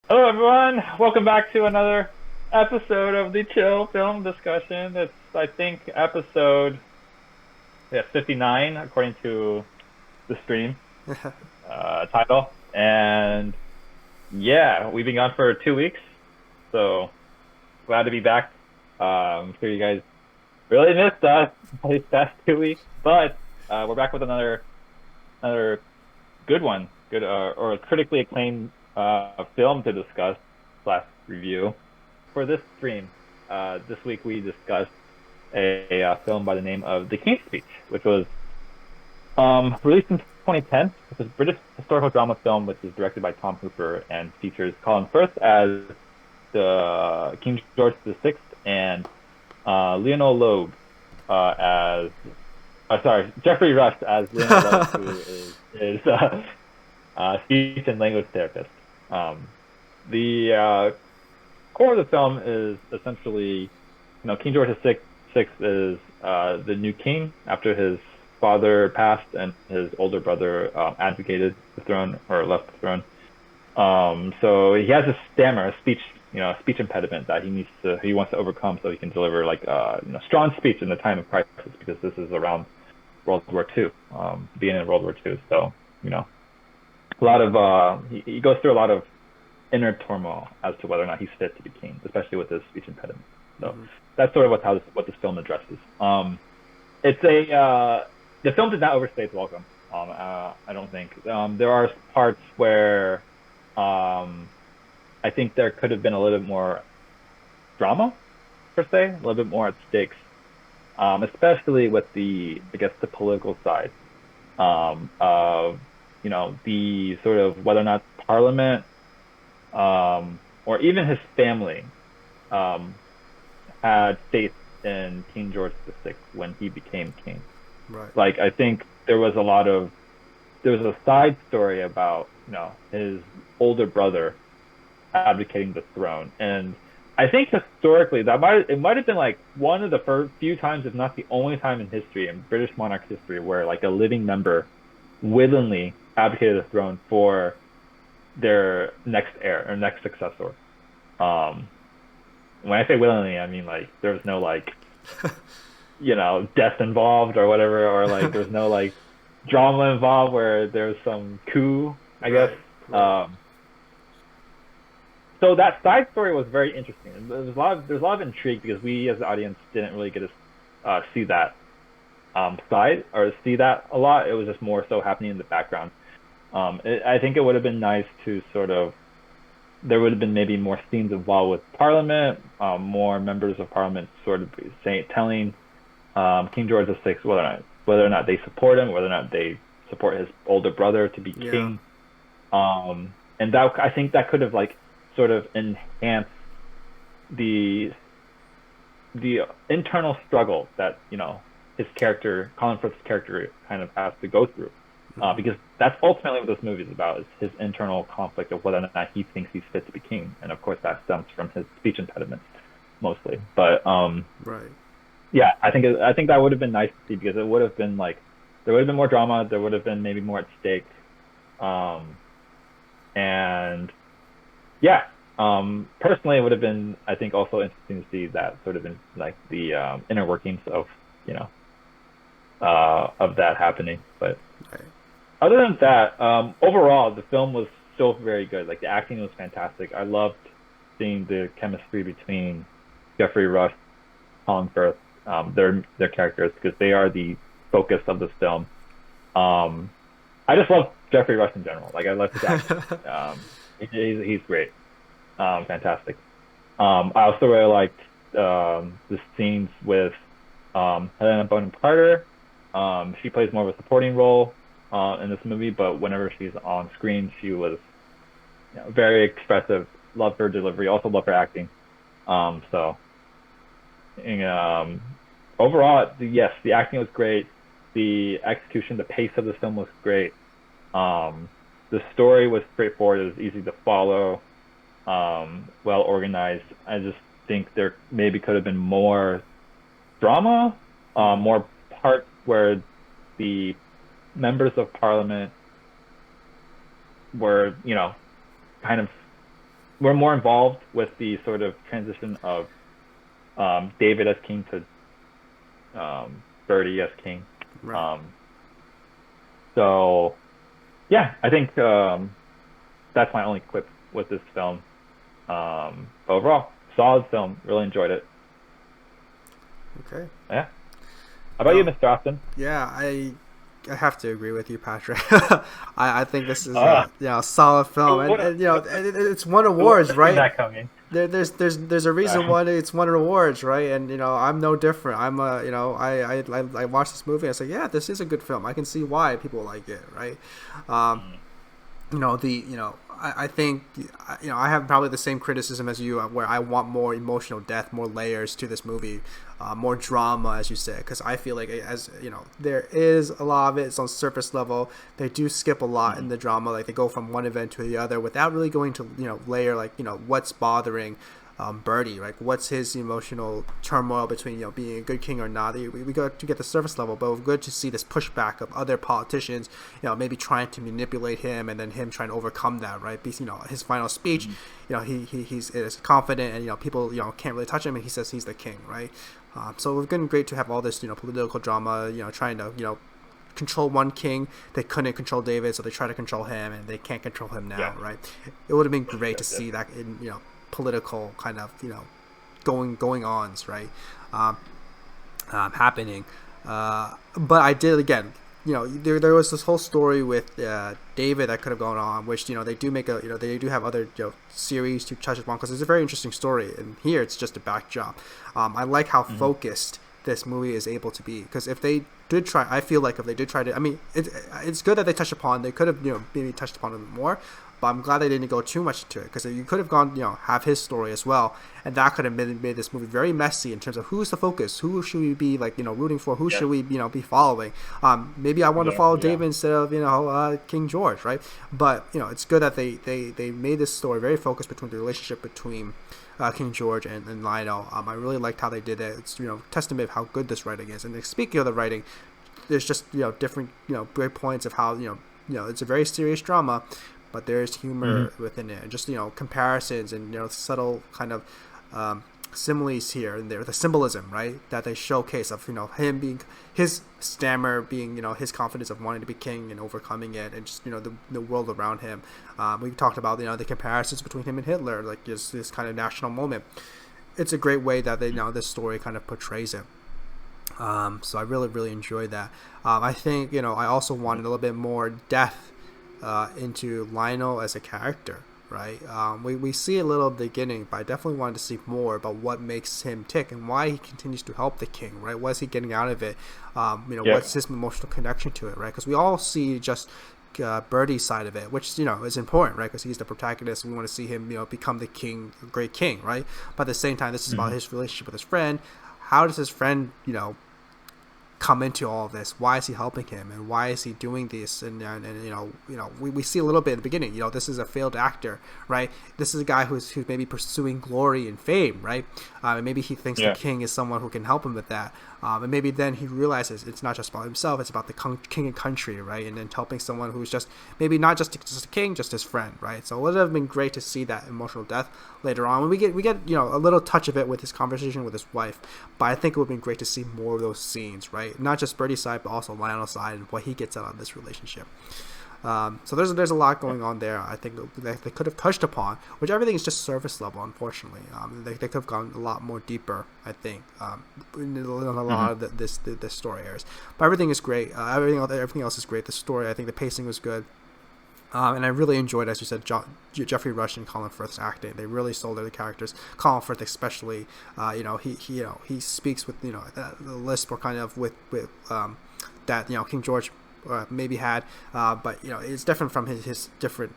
Hello, everyone. Welcome back to another episode of the Chill Film Discussion. It's, I think, episode 59 according to the stream title. And yeah, we've been gone for 2 weeks, so glad to be back. I'm sure you guys really missed us these past 2 weeks, but we're back with another good one, good or a critically acclaimed film to discuss slash review for this stream. This week we discussed a film by the name of The King's Speech, which was released in 2010. It's a British historical drama film which is directed by Tom Hooper and features Colin Firth as the King George VI and Lionel Logue as Jeffrey Rush as Lionel Logue, who is speech and language therapist. The core of the film is essentially, King George VI is the new king after his father passed and his older brother abdicated the throne or left the throne. So he has a stammer, a speech impediment that he wants to overcome so he can deliver like strong speech in the time of crisis, because this is around World War II, beginning of World War II. So a lot of he goes through a lot of inner turmoil as to whether or not he's fit to be king, especially with his speech impediment. So that's sort of what this film addresses. It's the film did not overstay its welcome. I don't think there are parts where I think there could have been a little bit more drama per se, a little bit more at stakes, especially with the political side of the sort of whether or not Parliament or even his family had faith in King George VI when he became king. Right. Like, I think there was a side story about his older brother abdicating the throne, and I think historically it might have been like one of the first few times, if not the only time in history, in British monarch history, where like a living member willingly abdicated the throne for their next heir or next successor. Um, when I say willingly, I mean like there was no like death involved or whatever, or like there's no like drama involved where there's some coup, I guess. Right. Right. Um, so that side story was very interesting. And there's a lot of intrigue because we as the audience didn't really get to see that side or see that a lot. It was just more so happening in the background. I think it would have been nice to sort of there would have been maybe more scenes involved with Parliament, more members of Parliament sort of telling King George VI whether or not they support him, whether or not they support his older brother to be Yeah. king. And that I think that could have like sort of enhanced the the internal struggle that his character, Colin Firth's character, kind of has to go through, because that's ultimately what this movie is about: is his internal conflict of whether or not he thinks he's fit to be king, and of course that stems from his speech impediment mostly. But Right. yeah, I think that would have been nice to see, because it would have been like there would have been more drama, there would have been maybe more at stake, um, and yeah, personally, it would have been, I think, also interesting to see that sort of in like the inner workings of you know of that happening. But Right. other than that, overall, the film was still very good. Like, the acting was fantastic. I loved seeing the chemistry between Jeffrey Rush, Colin Firth, their characters, because they are the focus of this film. Um, I just love Jeffrey Rush in general. Like, I love his acting. He's great. Fantastic. I also really liked the scenes with Helena Bonham Carter. She plays more of a supporting role in this movie, but whenever she's on screen, she was very expressive. Love her delivery. Also love her acting. So and, overall, yes, the acting was great. The execution, the pace of the film was great. Um, the story was straightforward. It was easy to follow, well organized. I just think there maybe could have been more drama, more parts where the members of parliament were, kind of we're more involved with the sort of transition of David as king to Bertie as king. Right. Um, so yeah, I think that's my only quip with this film. But overall, solid film. Really enjoyed it. Okay. Yeah. How about you, No. Mr. Austin? Yeah, I have to agree with you, Patrick. I think this is Ah, a solid film, what, and it's won I wouldn't awards, have seen right? that coming. There's a reason Right. why it's won awards, right? And I'm no different. I'm a I watched this movie. I said, yeah, this is a good film. I can see why people like it, right? Um, Mm, I think I have probably the same criticism as you, where I want more emotional depth, more layers to this movie, more drama, as you said, because I feel like, as there is a lot of it. It's on surface level. They do skip a lot in mm, the drama, like they go from one event to the other without really going to layer, like what's bothering Bertie, like what's his emotional turmoil between being a good king or not. We got to get the surface level, but we're good to see this pushback of other politicians, maybe trying to manipulate him, and then him trying to overcome that, right? Because his final speech, mm. he's is confident, and people can't really touch him, and he says he's the king, right? So it's been great to have all this political drama, trying to control one king. They couldn't control David, so they try to control him, and they can't control him now, Yes, right? It would have been great yes, to yes. see that in political kind of going ons, right? um, happening. But I did, again, there was this whole story with David that could have gone on, which they do make a they do have other series to touch upon, because it's a very interesting story, and here it's just a backdrop. I like how Hmm. focused this movie is able to be, because if they did try, I feel like if they did try to, I mean, it's good that they touched upon. They could have maybe touched upon it more, but I'm glad they didn't go too much into it, because you could have gone have his story as well, and that could have made this movie very messy in terms of who's the focus, who should we be like rooting for, who Yes. should we be following. Maybe I want to Yeah. follow Yeah. David instead of King George, right? But it's good that they made this story very focused between the relationship between King George and Lionel. I really liked how they did it. It's testament of how good this writing is. And speaking of the writing, there's just different great points of how it's a very serious drama, but there's Hmm. humor within it, and just comparisons and subtle kind of similes here and there, the symbolism, right, that they showcase of him being, his stammer being his confidence of wanting to be king and overcoming it, and just the world around him. We talked about the comparisons between him and Hitler, like just this kind of national moment. It's a great way that they this story kind of portrays it. So I really, really enjoyed that. I think I also wanted a little bit more depth into Lionel as a character. Right, we see a little beginning, but I definitely wanted to see more about what makes him tick and why he continues to help the king. Right, what is he getting out of it? Yep. What's his emotional connection to it? Right, because we all see just Bertie's side of it, which is important, right? Because he's the protagonist. We want to see him, become the king, great king, right? But at the same time, this is about Hmm. his relationship with his friend. How does his friend, come into all of this? Why is he helping him, and why is he doing this? And we see a little bit in the beginning. This is a failed actor, right? This is a guy who's maybe pursuing glory and fame, right? And maybe he thinks the Yeah. king is someone who can help him with that. And maybe then he realizes it's not just about himself; it's about the king and country, right? And then helping someone who's just maybe not just a king, just his friend, right? So it would have been great to see that emotional depth later on. When we get a little touch of it with his conversation with his wife, but I think it would have been great to see more of those scenes, right? Not just Birdie's side, but also Lionel's side and what he gets out of this relationship. So there's a lot going on there. I think that they could have touched upon, which everything is just surface level. Unfortunately, they could have gone a lot more deeper. I think in a lot Hmm. of this story areas. But everything is great. Everything else is great. The story, I think the pacing was good. And I really enjoyed, as you said, Jeffrey Rush and Colin Firth's acting. They really sold their characters. Colin Firth, especially, he speaks with the lisp, or kind of with that King George maybe had, but it's different from his different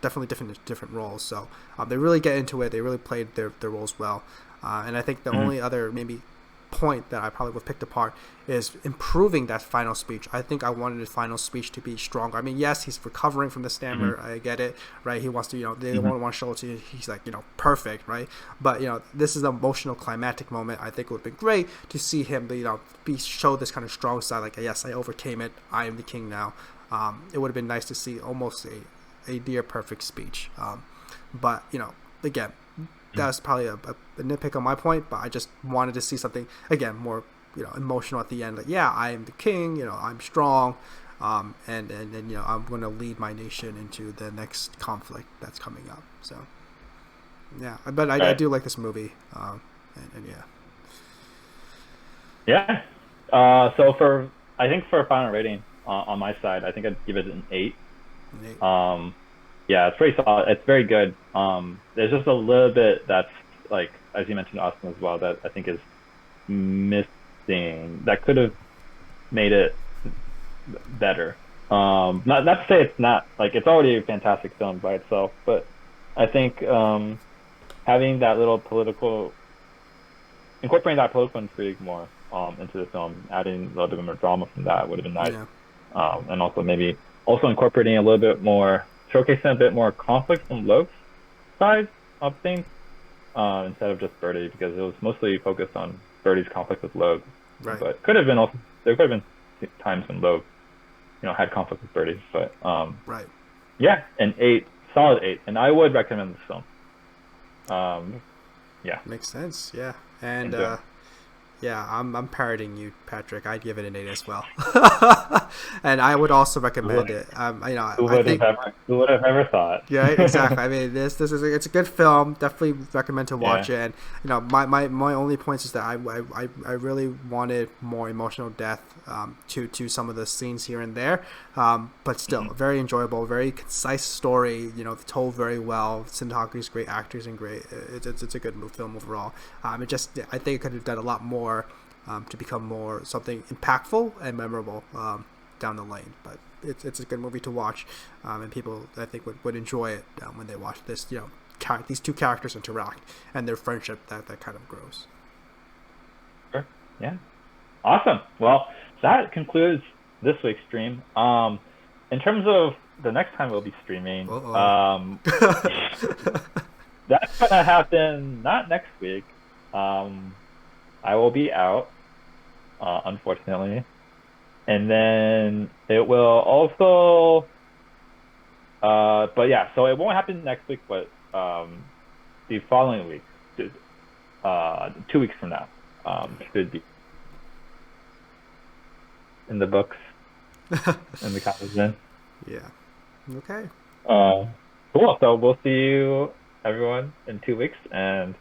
definitely different roles. So they really get into it. They really played their roles well, and I think the Hmm. only other maybe point that I probably would have picked apart is improving that final speech. I think I wanted his final speech to be stronger. I mean, yes, he's recovering from the Hmm. stammer. I get it, right? He wants to, they don't Hmm. want to show it to you. He's like, perfect, right? But this is an emotional climactic moment. I think it would have been great to see him, be show this kind of strong side. Like, yes, I overcame it. I am the king now. It would have been nice to see almost a near perfect speech. But again, that's probably a nitpick on my point, but I just wanted to see something again more, emotional at the end. Like, yeah, I am the king. I'm strong, and I'm going to lead my nation into the next conflict that's coming up. So, yeah, but I Right. do like this movie, and yeah, Yeah. So I think for a final rating on my side, I think I'd give it an 8. Nate, Um, yeah, it's pretty solid. It's very good. There's just a little bit that's like, as you mentioned, Austin as well, that I think is missing. That could have made it better. Not to say it's not like it's already a fantastic film by itself, but I think having that little political, incorporating that political intrigue more into the film, adding a little bit more drama from that would have been nice. yeah, And also maybe also incorporating a little bit more, showcasing a bit more conflict from Loke's side of things instead of just Birdie, because it was mostly focused on Birdie's conflict with Loke. right, But could have been also there could have been times when Loke, had conflict with Birdie. But right. yeah, an 8, solid 8, and I would recommend this film. Yeah, Makes sense. Yeah, and enjoy. yeah, I'm parroting you, Patrick. I'd give it an 8 as well, and I would also Who recommend would, it. who I would have think. ever who would have ever thought? Yeah, exactly. I mean, this is it's a good film. Definitely recommend to watch Yeah. it. And my only points is that I really wanted more emotional depth to some of the scenes here and there, but still Mhm. very enjoyable, very concise story. Told very well. Cinematographers, great actors, and great. It's a good film overall. It just I think it could have done a lot more to become more something impactful and memorable down the lane, but it's a good movie to watch, and people I think would enjoy it when they watch this. These two characters interact and their friendship that kind of grows. Sure. Yeah. Awesome. Well, that concludes this week's stream. In terms of the next time we'll be streaming, Uh that's gonna happen not next week. Um, I will be out, unfortunately, and then it will also, but yeah, so it won't happen next week, but the following week, 2 weeks from now, should be in the books in the conversation. Yeah. Okay. Uh, cool. So we'll see you everyone in 2 weeks, and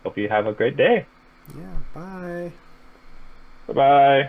hope you have a great day. Yeah. Bye. Bye bye.